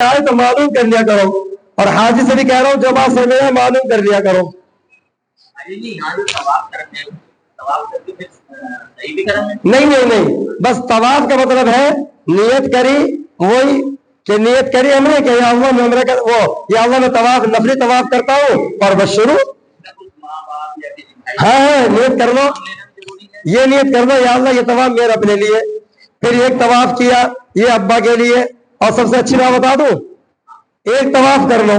آئے تو معلوم کر لیا کرو, اور حاجی سے بھی کہہ رہا ہوں جو بات سمجھ میں معلوم کر لیا کرو. نہیں نہیں نہیں, بس طواف کا مطلب ہے نیت کری, وہی کہ نیت کری ہم نے کہ یا اللہ میں عمرہ کر وہ یا اللہ میں طواف نفلی طواف کرتا ہوں اور بس شروع. ہاں نیت کر لو, یہ نیت کر لو یا اللہ یہ طواف میرے اپنے لیے, پھر ایک طواف کیا یہ ابا کے لیے, اور سب سے اچھی بات بتا دوں, ایک طواف کر لو,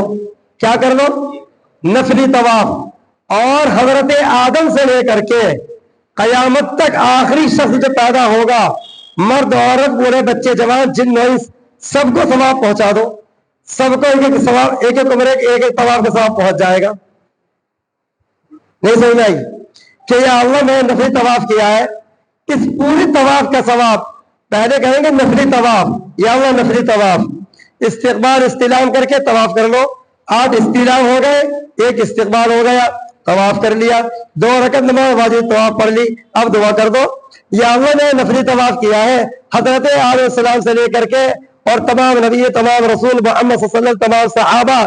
کیا کر لو, نفلی طواف, اور حضرت آدم سے لے کر کے قیامت تک آخری شخص جو پیدا ہوگا, مرد عورت بوڑھے بچے جوان جن انس, سب کو ثواب پہنچا دو, سب کو ایک ایک ثواب, ایک ایک عمرے ایک ایک طواف کا ثواب پہنچ جائے گا. نہیں سمجھ آئی کہ یا اللہ میں نے نفلی طواف کیا ہے, اس پوری طواف کا ثواب پہلے کہیں گے نفلی طواف, یا اللہ نفلی طواف, استقبال استلام کر کے طواف کر لو. آج استلام ہو گئے, ایک استقبال ہو گیا, طواف کر لیا, 2 رکعت نماز واجب طواف پڑھ لی, اب دعا کر دو یا اللہ نے نفلی طواف کیا ہے حضرت آدم علیہ السلام سے لے کر کے اور تمام نبی تمام رسول محمد صلی اللہ علیہ وسلم تمام صحابہ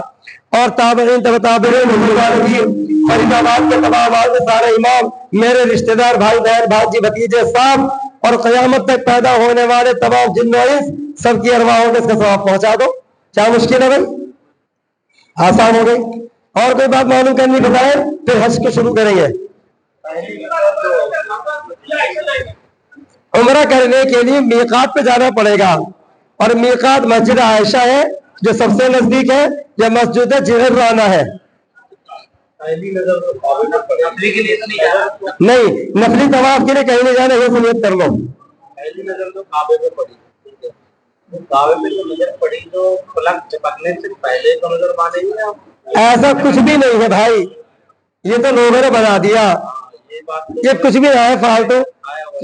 اور تابعین تابعین فرید آباد کے تمام سارے امام میرے رشتہ دار بھائی بہن بھاجی بھتیجے صاحب اور قیامت تک پیدا ہونے والے تمام جن و انس سب کی ارواحوں کو اس کا ثواب پہنچا دو. کیا مشکل ہے بھائی, آسان ہو گئی. اور کوئی بات معلوم کرنی بتائے پھر حج کو شروع کریں گے. عمرہ کرنے کے لیے میقات پہ جانا پڑے گا, اور میقات مسجد عائشہ ہے جو سب سے نزدیک ہے, یا مسجد جعرانہ ہے. نہیں نفلی طواف کے لیے کہیں نہیں جانا, یہ نیت کر لو. ایسا کچھ بھی نہیں ہے بھائی, یہ تو لوگوں نے بنا دیا, یہ کچھ بھی ہے فالتو.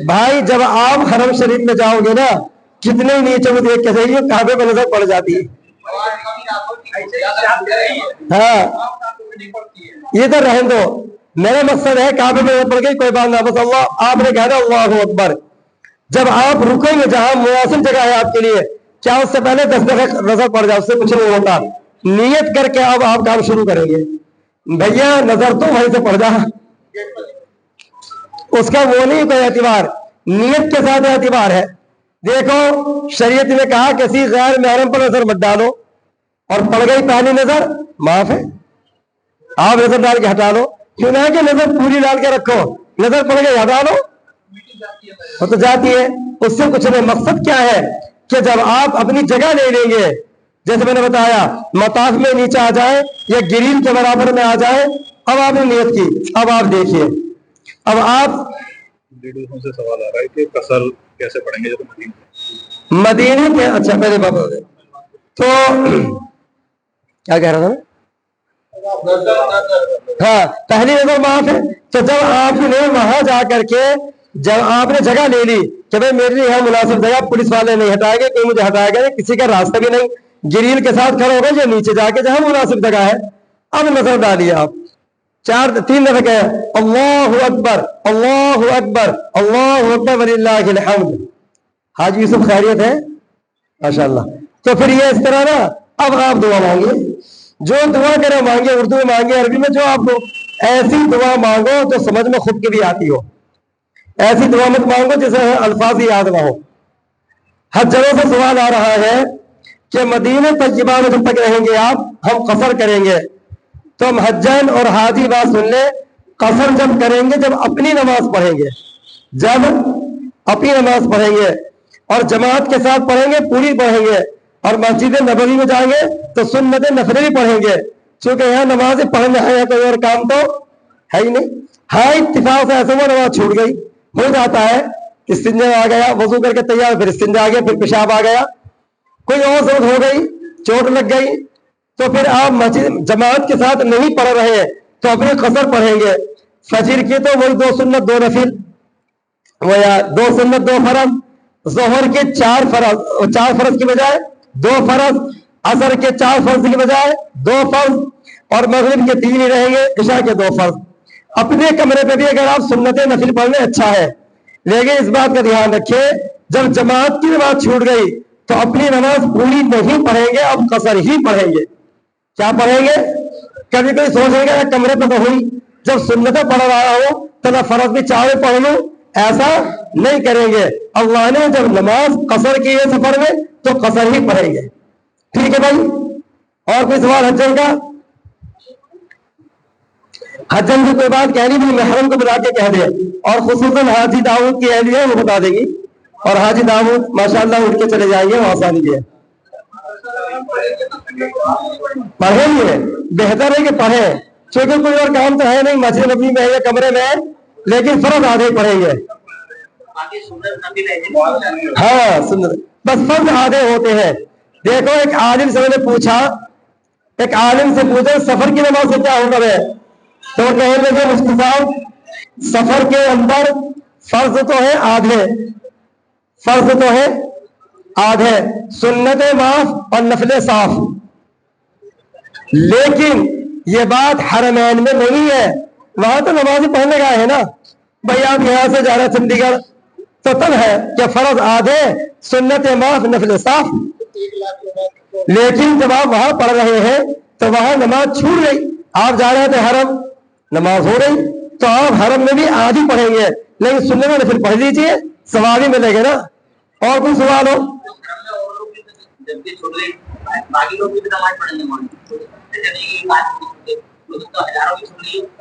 بھائی جب آپ حرم شریف میں جاؤ گے نا, کتنے نیچے وہ دیکھ کے صحیح کعبے پہ نظر پڑ جاتی ہے. ہاں یہ تو رہن دو, میرا مقصد ہے کعبے پہ نظر پڑ گئی کوئی بات نہ, بس اللہ آپ نے کہا نا اللہ اکبر. جب آپ رکیں گے جہاں مناسب جگہ ہے آپ کے لیے, کیا اس سے پہلے 10 دفعہ نظر پڑ جائے, اس سے کچھ نہیں ہوتا. نیت کر کے اب آپ کام شروع کریں گے. بھیا نظر تو وہیں سے پڑ جا, اس کا وہ نہیں کوئی اعتبار, نیت کے ساتھ اعتبار ہے. دیکھو شریعت نے کہا کسی غیر محرم پر نظر مت ڈالو, اور پڑ گئی پہلی نظر معاف ہے, آپ نظر ڈال کے ہٹا لو. کیوں نہ کہ نظر پوری ڈال کے رکھو, نظر پڑ گئی ہٹا لو, وہ تو جاتی ہے, اس سے کچھ نہیں. مقصد کیا ہے کہ جب آپ اپنی جگہ لے لیں گے, جیسے میں نے بتایا مطاف میں نیچے آ جائے یا گرین کے برابر میں آ جائے, اب آپ نے نیت کی. اب آپ دیکھیے, اب آپ سے سوال آ رہا ہے کہ قصر کیسے پڑھیں گے جب مدینے کے, اچھا میرے بابا تو کیا کہہ رہا تھا, ہاں پہلی نظر معاف ہے. تو جب آپ نے وہاں جا کر کے جب آپ نے جگہ لے لی کہ بھائی میرے لیے یہاں مناسب جگہ, پولیس والے نہیں ہٹائے گے, کوئی مجھے ہٹائے گا نہیں, کسی کا راستہ بھی نہیں, گریل کے ساتھ کھڑے ہو گئے جو نیچے جا کے جہاں مناسب جگہ ہے. اب نظر ڈالیے آپ 3 دفعہ کہ اللہ اکبر اللہ اکبر اللہ اکبر وللہ الحمد. حاجی یوسف خیریت ہے ماشاء اللہ. تو پھر یہ اس طرح نا, اب آپ دعا مانگے, جو دعا کرے مانگے, اردو میں مانگے, عربی میں, جو آپ کو ایسی دعا مانگو جو سمجھ میں خود کی بھی آتی ہو. ایسی دعا مت مانگو جسے الفاظ یاد نہ ہو. حجروں سے سوال آ رہا ہے کہ مدینہ طیبہ میں جب تک رہیں گے آپ, ہم قصر کریں گے, تو ہم حجین اور حاجی بات سن لیں, قصر جب کریں گے جب اپنی نماز پڑھیں گے, جب اپنی نماز پڑھیں گے اور جماعت کے ساتھ پڑھیں گے, پوری پڑھیں گے, اور مسجد نبوی میں جائیں گے تو سنت نفلی پڑھیں گے, چونکہ یہاں نماز پڑھنے ہے کوئی اور کام تو ہے ہی نہیں. ہاں اتفاق سے ایسے وہ نماز چھوٹ گئی, ہو جاتا ہے, استنجا آ گیا, وضو کر کے تیار, پھر استنجا آ گیا, پھر پیشاب آ گیا, کوئی اور ضرورت ہو گئی, چوٹ لگ گئی, تو پھر آپ مسجد جماعت کے ساتھ نہیں پڑھ رہے ہیں تو اپنے قصر پڑھیں گے. فجر کی تو وہی 2 سنت 2 نفل, وہ یا 2 سنت 2 فرض, ظہر کے 4 فرض کی بجائے 2 فرض, عصر کے 4 فرض کی بجائے 2 فرض, اور مغرب کے 3 ہی رہیں گے, عشاء کے 2 فرض. اپنے کمرے پہ بھی اگر آپ سنت نفل پڑھ لیں اچھا ہے, لیکن اس بات کا دھیان رکھیں جب جماعت کی نماز چھوٹ گئی تو اپنی نماز پوری نہیں پڑھیں گے، اب قصر ہی پڑھیں گے. کیا پڑھیں گے؟ کبھی کوئی سوچے گا کمرے پہ تو ہوئی، جب سنتیں پڑھ رہا ہوں تو میں فرض بھی چاہے پڑھ لوں، ایسا نہیں کریں گے. اللہ نے جب نماز قصر کی ہے سفر میں تو قصر ہی پڑھیں گے. ٹھیک ہے بھائی. اور کوئی سوال حجن کا؟ حجن کی کوئی بات کہنی بھی محرم کو بلا کے کہہ دے، اور خصوصاً حاجی داؤد کی اہلیہ وہ بتا دے گی، اور حاجی داؤد ماشاءاللہ اٹھ کے چلے جائیں گے، وہ آسانی ہے. پڑھیں گے، بہتر ہے کہ پڑھیں، چونکہ کوئی اور کام تو ہے نہیں، مسجد نبی میں ہے، کمرے میں ہے، لیکن فرض آدھے پڑھیں گے. ہاں سنت بس فرض آدھے ہوتے ہیں. دیکھو ایک عالم سے میں نے پوچھا، ایک عالم سے پوچھا سفر کی نماز سے کیا حکم ہے، تو وہ کہنے لگے مفتی صاحب سفر کے اندر فرض تو ہے آدھے، فرض تو ہے آدھے، سنت معاف اور نفل صاف. لیکن یہ بات حرمین میں نہیں ہے، وہاں تو نماز پڑھنے گئے ہیں نا بھائی، آپ یہاں سے جا رہے ہیں چنڈی گڑھ تو تب ہے کہ فرض آدھے سنت معاف نفل صاف. لیکن جب آپ وہاں پڑھ رہے ہیں تو وہاں نماز چھوٹ گئی، آپ جا رہے تھے حرم، نماز ہو رہی، تو آپ حرم میں بھی آدھی پڑھیں گے، لیکن سنت میں نفل پڑھ لیجیے، ثواب ہی ملے گا نا. اور کوئی سوال ہو؟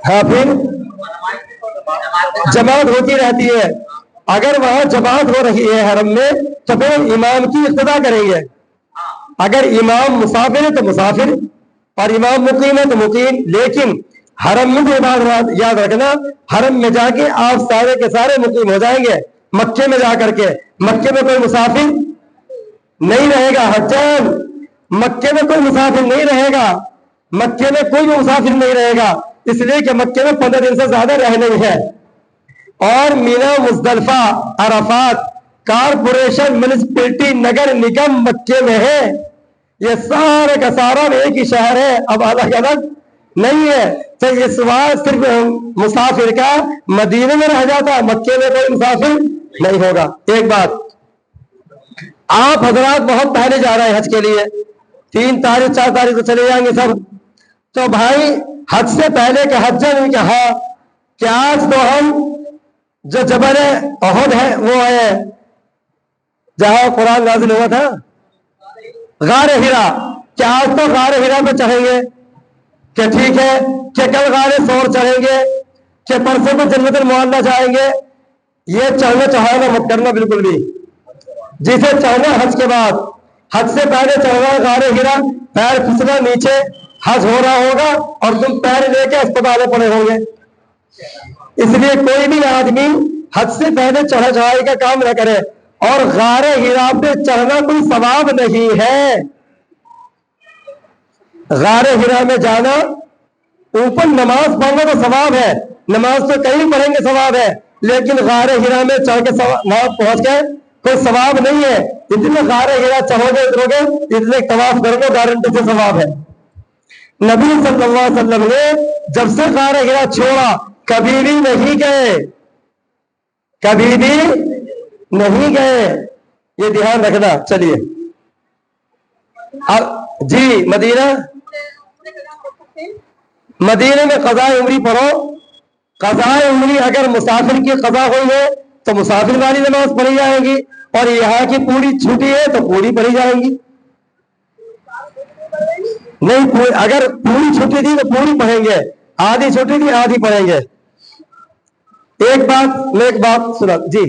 ہاں پھر جماعت ہوتی رہتی ہے، اگر وہاں جماعت ہو رہی ہے حرم میں تو پھر امام کی اقتدا کریں گے. اگر امام مسافر ہے تو مسافر، اور امام مقیم ہے تو مقیم. لیکن حرم میں جو بات یاد رکھنا، حرم میں جا کے آپ سارے کے سارے مقیم ہو جائیں گے. مکے میں جا کر کے مکے میں کوئی مسافر نہیں رہے گا. حجاج مکے میں کوئی مسافر نہیں رہے گا، مکے میں کوئی بھی مسافر نہیں رہے گا، اس لیے کہ مکے میں 15 دن سے زیادہ رہنے ہے. اور مینا مزدلفہ عرفات کارپوریشن میونسپلٹی نگر نگم مکے میں ہے. یہ سارے کا سارا ایک ہی شہر ہے، اب الگ الگ نہیں ہے. تو یہ سوال صرف مسافر کا مدینے میں رہ جاتا، مکے میں کوئی مسافر نہیں ہوگا. ایک بات، آپ حضرات بہت پہلے جا رہے ہیں حج کے لیے، 3 تاریخ 4 تاریخ کو چلے جائیں گے سب. تو بھائی حج سے پہلے کہ حجن نے کہا کہ آج تو ہم جو جبل احد ہے وہ ہے جہاں قرآن نازل ہوا تھا، غار ہرا، کہ آج تو غار ہرا پہ چڑھیں گے، کہ ٹھیک ہے، کہ کل غار سور چڑھیں گے، کہ پرسوں کو جنت المعلا جائیں گے. یہ چڑھنا چڑھانا مت کرنا بالکل بھی. جسے چڑھنا حج کے بعد، حج سے پہلے چڑھنا غار ہرا، پیر پھسنا نیچے، حج ہو رہا ہوگا اور تم پیر لے کے اسپتال میں پڑے ہوں گے. اس لیے کوئی بھی آدمی حج سے پہلے چڑھا چڑھائی کا کام نہ کرے. اور غار ہرا پہ چڑھنا کوئی ثواب نہیں ہے. غار ہرا میں جانا، اوپر نماز پڑھنا تو ثواب ہے، نماز تو کہیں پڑھیں گے ثواب ہے، لیکن غار ہرا میں چڑھ کے وہاں پہنچ کے کوئی ثواب نہیں ہے. اتنے غار ہرا چڑھو گے اترو گے، اتنے طواف کرو گے، گارنٹی سے ثواب ہے. نبی صلی اللہ علیہ وسلم نے جب سے غار ہرا چھوڑا کبھی بھی نہیں گئے، کبھی بھی نہیں گئے، یہ دھیان رکھنا. چلیے اب جی مدینہ میں قضاء عمری پڑھو. قضاء عمری اگر مسافر کی قضا ہوئی ہے تو مسافر والی نماز پڑھی جائے گی، اور یہاں کی پوری چھٹی ہے تو پوری پڑھی جائے گی. نہیں اگر پوری چھٹی تھی تو پوری پڑھیں گے، آدھی چھٹی تھی آدھی پڑھیں گے. ایک بات سنا جی.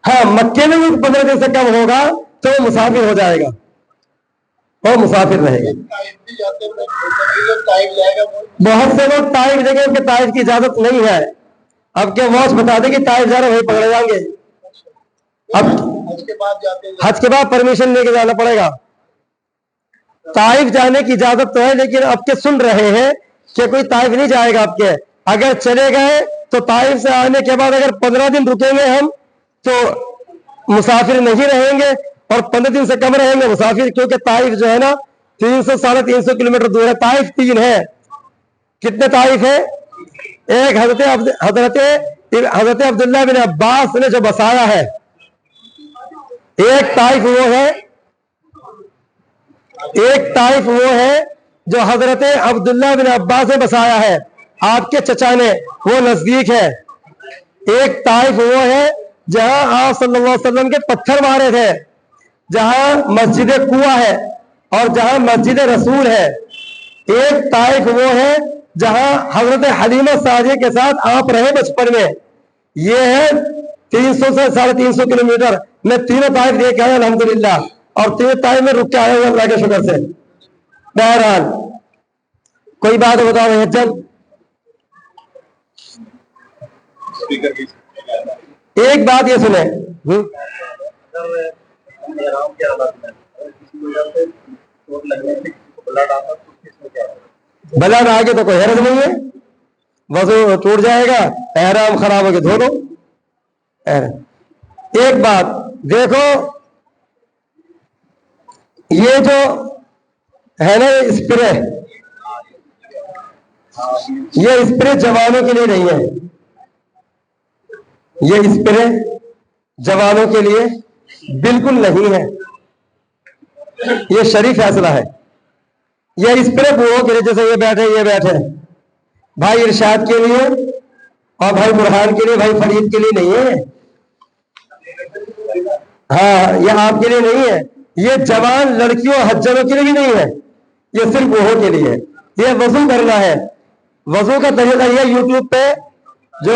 ہاں مکے میں بھی 15 دن سے کم ہوگا تو وہ مسافر ہو جائے گا، وہ مسافر رہے گا. بہت سے لوگ طائف جگہ کہ طائف کی اجازت نہیں ہے. اب کیا واچ بتا دے کہ طائف جا رہے وہی پکڑے جائیں گے. اب حج کے بعد پرمیشن لے کے جانا پڑے گا. طائف جانے کی اجازت تو ہے، لیکن اب کے سن رہے ہیں کہ کوئی طائف نہیں جائے گا. اب کے اگر چلے گئے تو طائف سے آنے کے بعد اگر 15 دن رکیں گے ہم تو مسافر نہیں رہیں گے، اور 15 دن سے کم رہیں گے مسافر، کیونکہ طائف جو ہے نا 300 ساڑھے 300 کلومیٹر دور ہے. طائف 3 ہے. کتنے طائف ہے؟ ایک حضرت عبداللہ بن عباس نے جو بسایا ہے، ایک طائف وہ ہے جو حضرت عبداللہ بن عباس سے بسایا ہے، آپ کے چچا نے، وہ نزدیک ہے۔ ایک طائف وہ ہے جہاں آپ صلی اللہ علیہ وسلم کے پتھر مارے تھے، جہاں مسجد کنواں ہے اور جہاں مسجد رسول ہے۔ ایک طائف وہ ہے جہاں حضرت حلیمہ سعدیہ کے ساتھ آپ رہے بچپن میں۔ یہ ہے 300 سے 350 کلومیٹر۔ میں تینوں طائف دیکھ آیا الحمدللہ، اور تینوں طائف میں رک کے آیا ہوں اللہ کے شکر سے۔ بہرحال کوئی بات بتاؤ حجت، ایک بات یہ سنیں، بلڈ آگے تو کوئی حرج نہیں ہے، وضو ٹوٹ جائے گا، احرام خراب ہو کے دھو لو۔ ایک بات دیکھو، یہ جو ہے نا اسپرے، یہ اسپرے جوانوں کے لیے نہیں ہے، یہ اسپرے جوانوں کے لیے بالکل نہیں ہے، یہ شریف فیصلہ ہے۔ یہ اسپرے بوڑھوں کے لیے، جیسے یہ بیٹھے بھائی ارشاد کے لیے اور بھائی برہان کے لیے، بھائی فرید کے لیے نہیں ہے، ہاں یہ آپ کے لیے نہیں ہے، یہ جوان لڑکیوں حجروں کے لیے بھی نہیں ہے، یہ صرف بوڑھوں کے لیے ہے۔ یہ وضو کرنا ہے، وضو کا طریقہ یہ یوٹیوب پہ جو